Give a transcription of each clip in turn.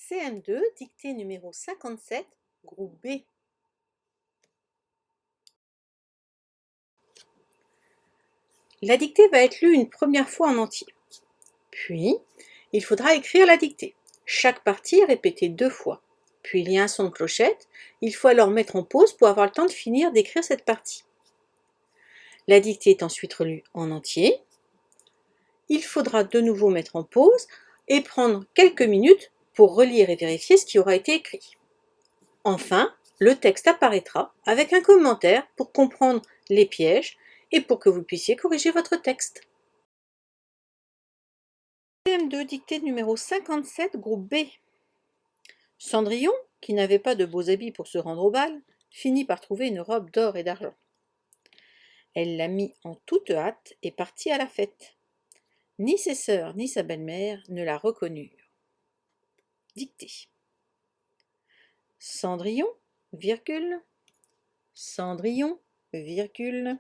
CM2, dictée numéro 57, groupe B. La dictée va être lue une première fois en entier. Puis, il faudra écrire la dictée. Chaque partie est répétée 2 fois. Puis il y a un son de clochette. Il faut alors mettre en pause pour avoir le temps de finir d'écrire cette partie. La dictée est ensuite relue en entier. Il faudra de nouveau mettre en pause et prendre quelques minutes pour relire et vérifier ce qui aura été écrit. Enfin, le texte apparaîtra avec un commentaire pour comprendre les pièges et pour que vous puissiez corriger votre texte. CM2, dictée numéro 57, groupe B. Cendrillon, qui n'avait pas de beaux habits pour se rendre au bal, finit par trouver une robe d'or et d'argent. Elle la mit en toute hâte et partit à la fête. Ni ses sœurs ni sa belle-mère ne la reconnurent. Dictée. Cendrillon, virgule, Cendrillon, virgule,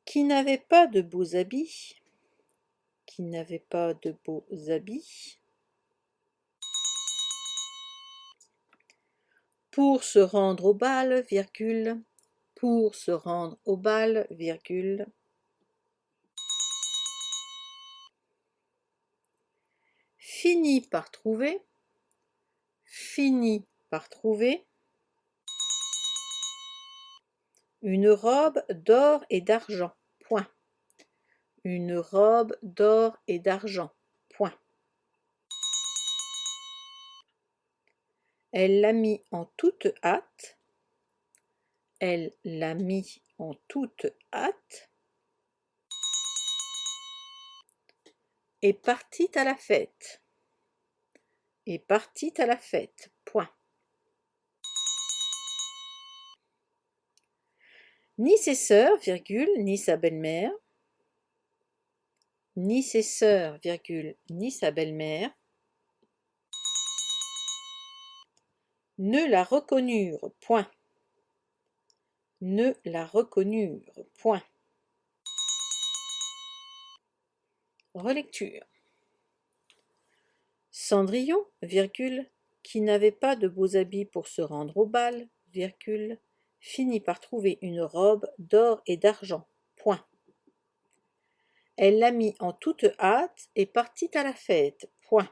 qui n'avait pas de beaux habits, qui n'avait pas de beaux habits, pour se rendre au bal, virgule, pour se rendre au bal, virgule, finit par trouver, une robe d'or et d'argent, point. Une robe d'or et d'argent, point. Elle l'a mis en toute hâte, elle l'a mis en toute hâte, et partit à la fête, et partit à la fête, point. Ni ses sœurs, virgule, ni sa belle-mère, ni ses sœurs, virgule, ni sa belle-mère, ne la reconnurent, point. Ne la reconnurent, point. Relecture. Cendrillon, virgule, qui n'avait pas de beaux habits pour se rendre au bal, virgule, finit par trouver une robe d'or et d'argent, point. Elle la mit en toute hâte et partit à la fête, point.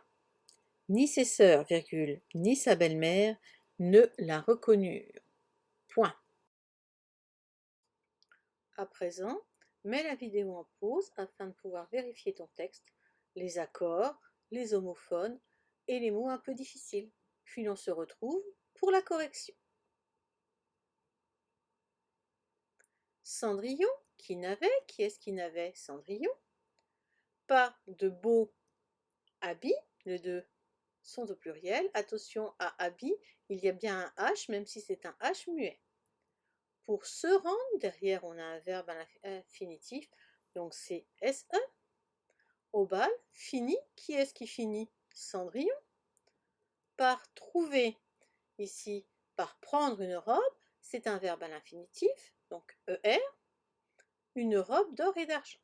Ni ses sœurs, virgule, ni sa belle-mère ne la reconnurent, point. À présent, mets la vidéo en pause afin de pouvoir vérifier ton texte, les accords, les homophones et les mots un peu difficiles. Puis l'on se retrouve pour la correction. Cendrillon, qui est-ce qui n'avait? Cendrillon. Pas de beaux habits, les deux sont au pluriel. Attention à habit, il y a bien un H, même si c'est un H muet. Pour se rendre, derrière on a un verbe à l'infinitif, donc c'est SE. Au bal, fini, qui est-ce qui finit? Cendrillon. Par trouver, ici, par prendre une robe, c'est un verbe à l'infinitif, donc ER, une robe d'or et d'argent.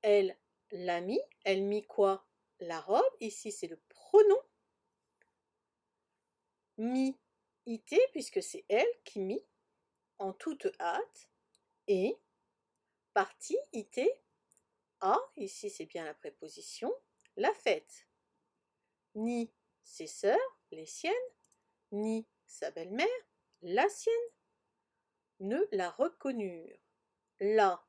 Elle l'a mis, elle mit quoi? La robe, ici c'est le pronom. Mis, IT, puisque c'est elle qui mit, en toute hâte, et partie, IT, a, ici c'est bien la préposition, la fête. Ni ses sœurs, les siennes, ni sa belle-mère, la sienne, ne la reconnurent. La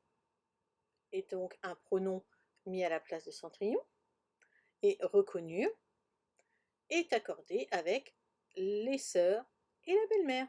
est donc un pronom mis à la place de Cendrillon, et reconnurent est accordé avec les sœurs et la belle-mère.